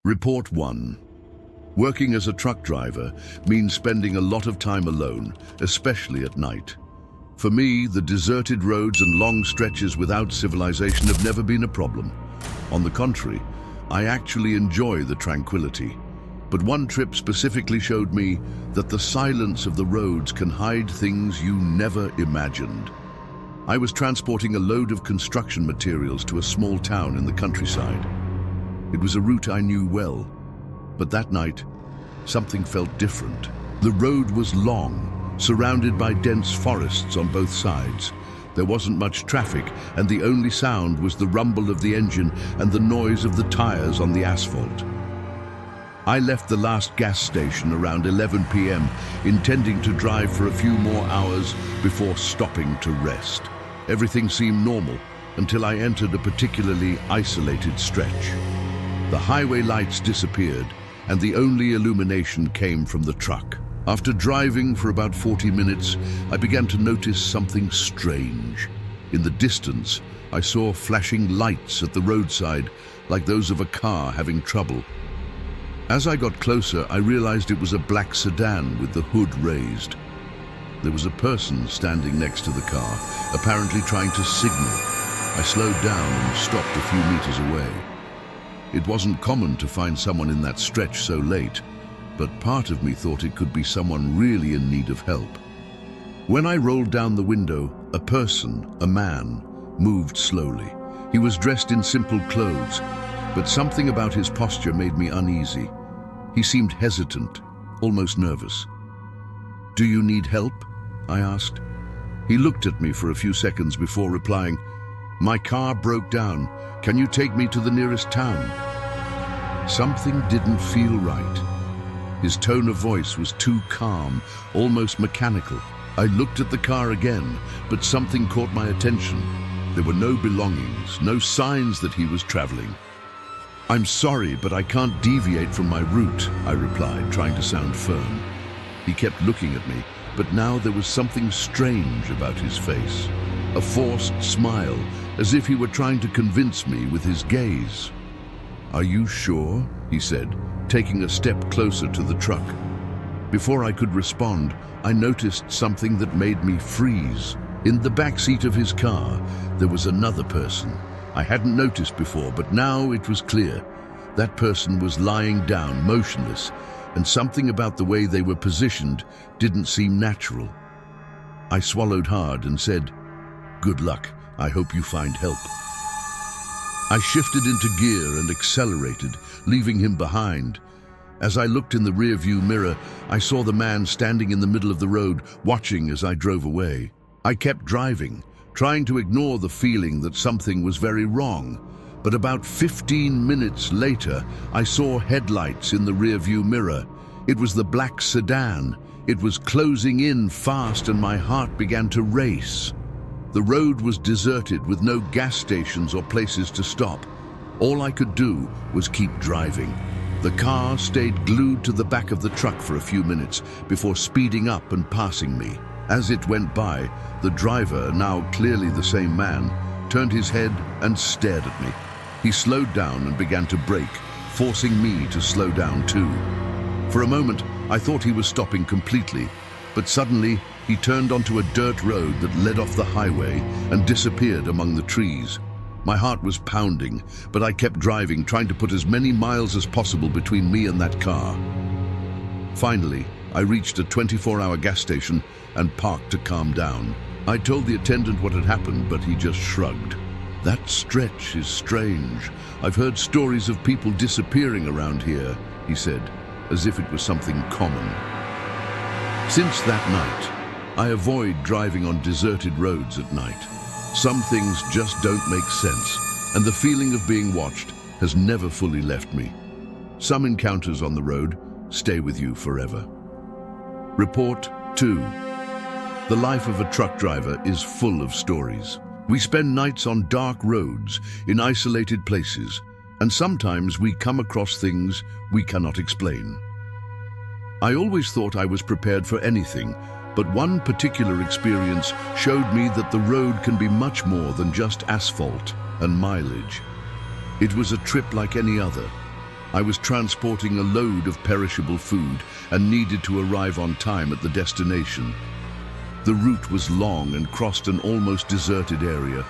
Report 1. Working as a truck driver means spending a lot of time alone, especially at night. For me, the deserted roads and long stretches without civilization have never been a problem. On the contrary, I actually enjoy the tranquility. But one trip specifically showed me that the silence of the roads can hide things you never imagined. I was transporting a load of construction materials to a small town in the countryside. It was a route I knew well, but that night, something felt different. The road was long, surrounded by dense forests on both sides. There wasn't much traffic, and the only sound was the rumble of the engine and the noise of the tires on the asphalt. I left the last gas station around 11 p.m., intending to drive for a few more hours before stopping to rest. Everything seemed normal until I entered a particularly isolated stretch. The highway lights disappeared, and the only illumination came from the truck. After driving for about 40 minutes, I began to notice something strange. In the distance, I saw flashing lights at the roadside, like those of a car having trouble. As I got closer, I realized it was a black sedan with the hood raised. There was a person standing next to the car, apparently trying to signal. I slowed down and stopped a few meters away. It wasn't common to find someone in that stretch so late, but part of me thought it could be someone really in need of help. When I rolled down the window, a man, moved slowly. He was dressed in simple clothes, but something about his posture made me uneasy. He seemed hesitant, almost nervous. "Do you need help?" I asked. He looked at me for a few seconds before replying, "My car broke down. Can you take me to the nearest town?" Something didn't feel right. His tone of voice was too calm, almost mechanical. I looked at the car again, but something caught my attention. There were no belongings, no signs that he was traveling. "I'm sorry, but I can't deviate from my route," I replied, trying to sound firm. He kept looking at me, but now there was something strange about his face. A forced smile, as if he were trying to convince me with his gaze. "Are you sure?" he said, taking a step closer to the truck. Before I could respond, I noticed something that made me freeze. In the back seat of his car, there was another person. I hadn't noticed before, but now it was clear. That person was lying down, motionless, and something about the way they were positioned didn't seem natural. I swallowed hard and said, "Good luck. I hope you find help." I shifted into gear and accelerated, leaving him behind. As I looked in the rearview mirror, I saw the man standing in the middle of the road, watching as I drove away. I kept driving, trying to ignore the feeling that something was very wrong. But about 15 minutes later, I saw headlights in the rearview mirror. It was the black sedan. It was closing in fast, and my heart began to race. The road was deserted with no gas stations or places to stop. All I could do was keep driving. The car stayed glued to the back of the truck for a few minutes before speeding up and passing me. As it went by, the driver, now clearly the same man, turned his head and stared at me. He slowed down and began to brake, forcing me to slow down too. For a moment, I thought he was stopping completely, but suddenly he turned onto a dirt road that led off the highway and disappeared among the trees. My heart was pounding, but I kept driving, trying to put as many miles as possible between me and that car. Finally, I reached a 24-hour gas station and parked to calm down. I told the attendant what had happened, but he just shrugged. "That stretch is strange. I've heard stories of people disappearing around here," he said, as if it was something common. Since that night, I avoid driving on deserted roads at night. Some things just don't make sense, and the feeling of being watched has never fully left me. Some encounters on the road stay with you forever. Report 2. The life of a truck driver is full of stories. We spend nights on dark roads, in isolated places, and sometimes we come across things we cannot explain. I always thought I was prepared for anything, but one particular experience showed me that the road can be much more than just asphalt and mileage. It was a trip like any other, I was transporting a load of perishable food and needed to arrive on time at the destination. The route was long and crossed an almost deserted area,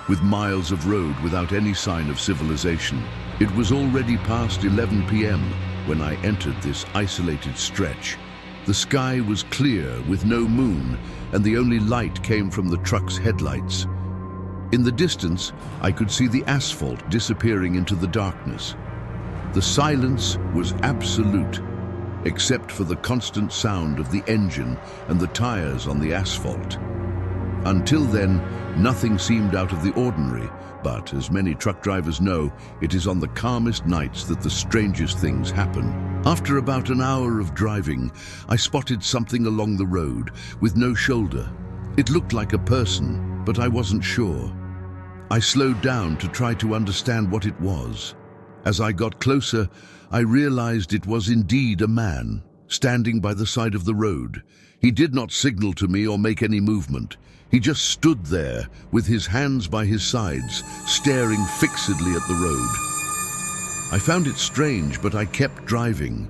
with miles of road without any sign of civilization. It was already past 11 p.m. when I entered this isolated stretch. The sky was clear with no moon, and the only light came from the truck's headlights. In the distance, I could see the asphalt disappearing into the darkness. The silence was absolute, except for the constant sound of the engine and the tires on the asphalt. Until then, nothing seemed out of the ordinary, but as many truck drivers know, it is on the calmest nights that the strangest things happen. After about an hour of driving, I spotted something along the road with no shoulder. It looked like a person, but I wasn't sure. I slowed down to try to understand what it was. As I got closer, I realized it was indeed a man, standing by the side of the road. He did not signal to me or make any movement. He just stood there, with his hands by his sides, staring fixedly at the road. I found it strange, but I kept driving.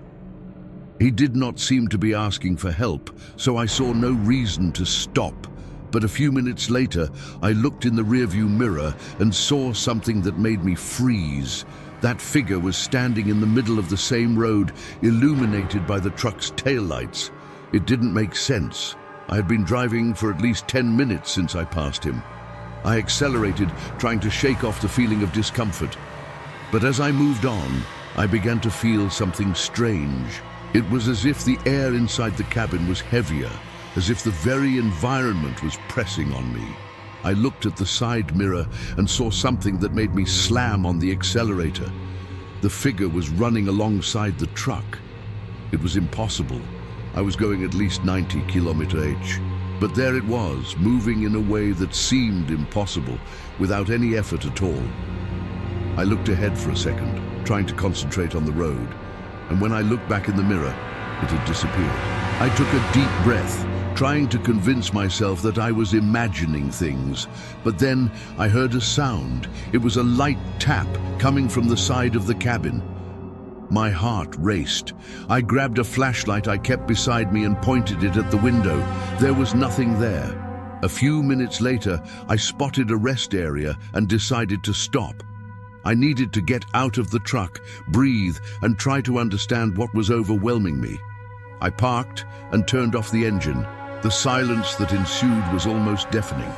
He did not seem to be asking for help, so I saw no reason to stop. But a few minutes later, I looked in the rearview mirror and saw something that made me freeze. That figure was standing in the middle of the same road, illuminated by the truck's taillights. It didn't make sense. I had been driving for at least 10 minutes since I passed him. I accelerated, trying to shake off the feeling of discomfort. But as I moved on, I began to feel something strange. It was as if the air inside the cabin was heavier, as if the very environment was pressing on me. I looked at the side mirror and saw something that made me slam on the accelerator. The figure was running alongside the truck. It was impossible. I was going at least 90 km/h. But there it was, moving in a way that seemed impossible, without any effort at all. I looked ahead for a second, trying to concentrate on the road, and when I looked back in the mirror, it had disappeared. I took a deep breath, trying to convince myself that I was imagining things. But then I heard a sound. It was a light tap coming from the side of the cabin. My heart raced. I grabbed a flashlight I kept beside me and pointed it at the window. There was nothing there. A few minutes later, I spotted a rest area and decided to stop. I needed to get out of the truck, breathe, and try to understand what was overwhelming me. I parked and turned off the engine. The silence that ensued was almost deafening.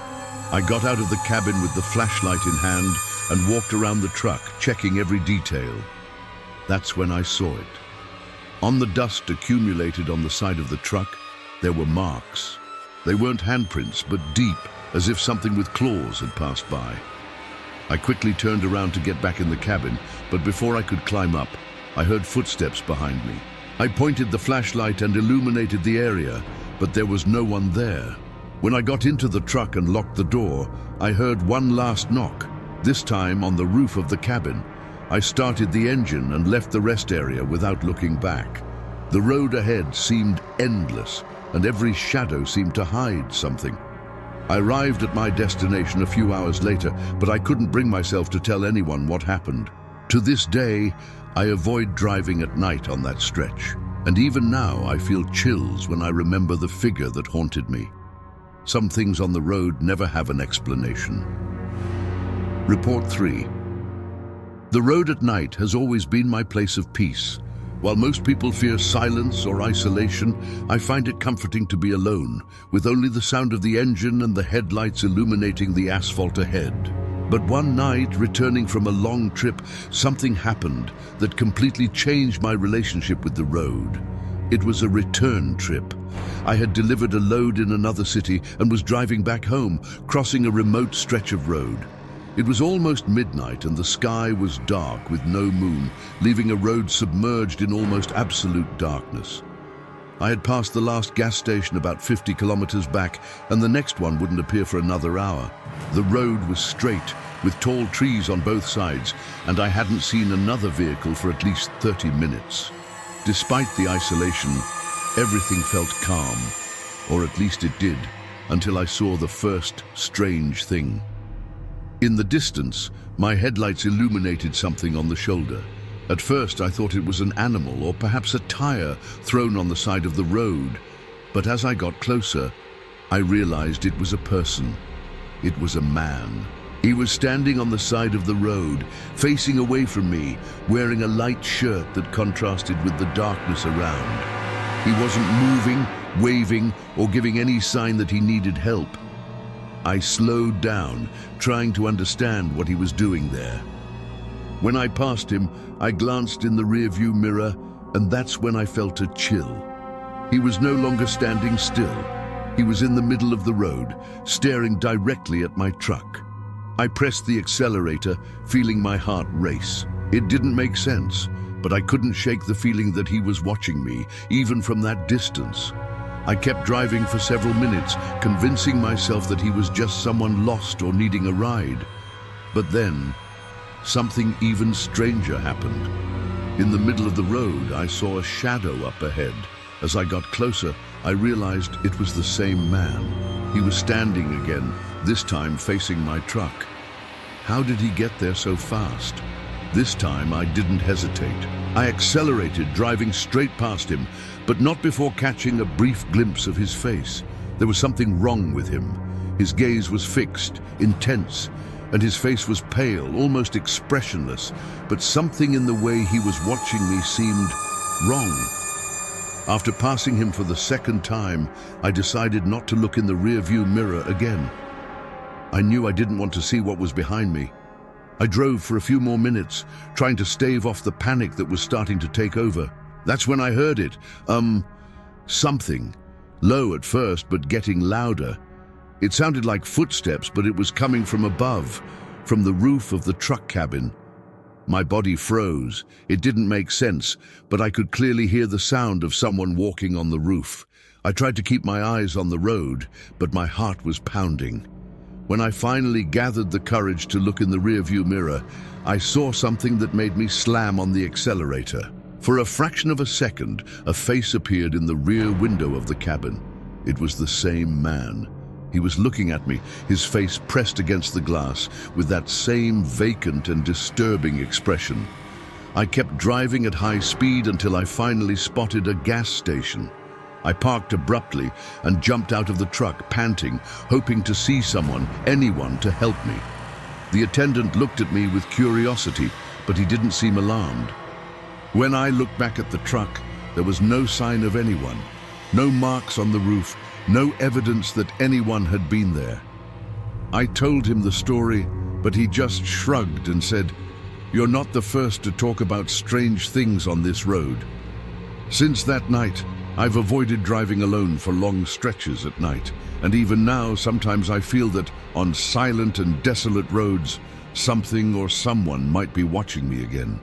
I got out of the cabin with the flashlight in hand and walked around the truck, checking every detail. That's when I saw it. On the dust accumulated on the side of the truck, there were marks. They weren't handprints, but deep, as if something with claws had passed by. I quickly turned around to get back in the cabin, but before I could climb up, I heard footsteps behind me. I pointed the flashlight and illuminated the area, but there was no one there. When I got into the truck and locked the door, I heard one last knock, this time on the roof of the cabin. I started the engine and left the rest area without looking back. The road ahead seemed endless, and every shadow seemed to hide something. I arrived at my destination a few hours later, but I couldn't bring myself to tell anyone what happened. To this day, I avoid driving at night on that stretch, and even now I feel chills when I remember the figure that haunted me. Some things on the road never have an explanation. Report 3. The road at night has always been my place of peace. While most people fear silence or isolation, I find it comforting to be alone, with only the sound of the engine and the headlights illuminating the asphalt ahead. But one night, returning from a long trip, something happened that completely changed my relationship with the road. It was a return trip. I had delivered a load in another city and was driving back home, crossing a remote stretch of road. It was almost midnight and the sky was dark with no moon, leaving a road submerged in almost absolute darkness. I had passed the last gas station about 50 kilometers back, and the next one wouldn't appear for another hour. The road was straight, with tall trees on both sides, and I hadn't seen another vehicle for at least 30 minutes. Despite the isolation, everything felt calm, or at least it did, until I saw the first strange thing. In the distance, my headlights illuminated something on the shoulder. At first I thought it was an animal or perhaps a tire thrown on the side of the road, but as I got closer, I realized it was a person. It was a man. He was standing on the side of the road, facing away from me, wearing a light shirt that contrasted with the darkness around. He wasn't moving, waving, or giving any sign that he needed help. I slowed down, trying to understand what he was doing there. When I passed him, I glanced in the rearview mirror, and that's when I felt a chill. He was no longer standing still. He was in the middle of the road, staring directly at my truck. I pressed the accelerator, feeling my heart race. It didn't make sense, but I couldn't shake the feeling that he was watching me, even from that distance. I kept driving for several minutes, convincing myself that he was just someone lost or needing a ride. But then, something even stranger happened. In the middle of the road, I saw a shadow up ahead. As I got closer, I realized it was the same man. He was standing again, this time facing my truck. How did he get there so fast? This time I didn't hesitate. I accelerated, driving straight past him, but not before catching a brief glimpse of his face. There was something wrong with him. His gaze was fixed, intense, and his face was pale, almost expressionless, but something in the way he was watching me seemed wrong. After passing him for the second time, I decided not to look in the rearview mirror again. I knew I didn't want to see what was behind me. I drove for a few more minutes, trying to stave off the panic that was starting to take over. That's when I heard it. Something. Low at first, but getting louder. It sounded like footsteps, but it was coming from above, from the roof of the truck cabin. My body froze. It didn't make sense, but I could clearly hear the sound of someone walking on the roof. I tried to keep my eyes on the road, but my heart was pounding. When I finally gathered the courage to look in the rearview mirror, I saw something that made me slam on the accelerator. For a fraction of a second, a face appeared in the rear window of the cabin. It was the same man. He was looking at me, his face pressed against the glass, with that same vacant and disturbing expression. I kept driving at high speed until I finally spotted a gas station. I parked abruptly and jumped out of the truck, panting, hoping to see someone, anyone, to help me. The attendant looked at me with curiosity, but he didn't seem alarmed. When I looked back at the truck, there was no sign of anyone, no marks on the roof, no evidence that anyone had been there. I told him the story, but he just shrugged and said, "You're not the first to talk about strange things on this road." Since that night, I've avoided driving alone for long stretches at night, and even now sometimes I feel that on silent and desolate roads, something or someone might be watching me again.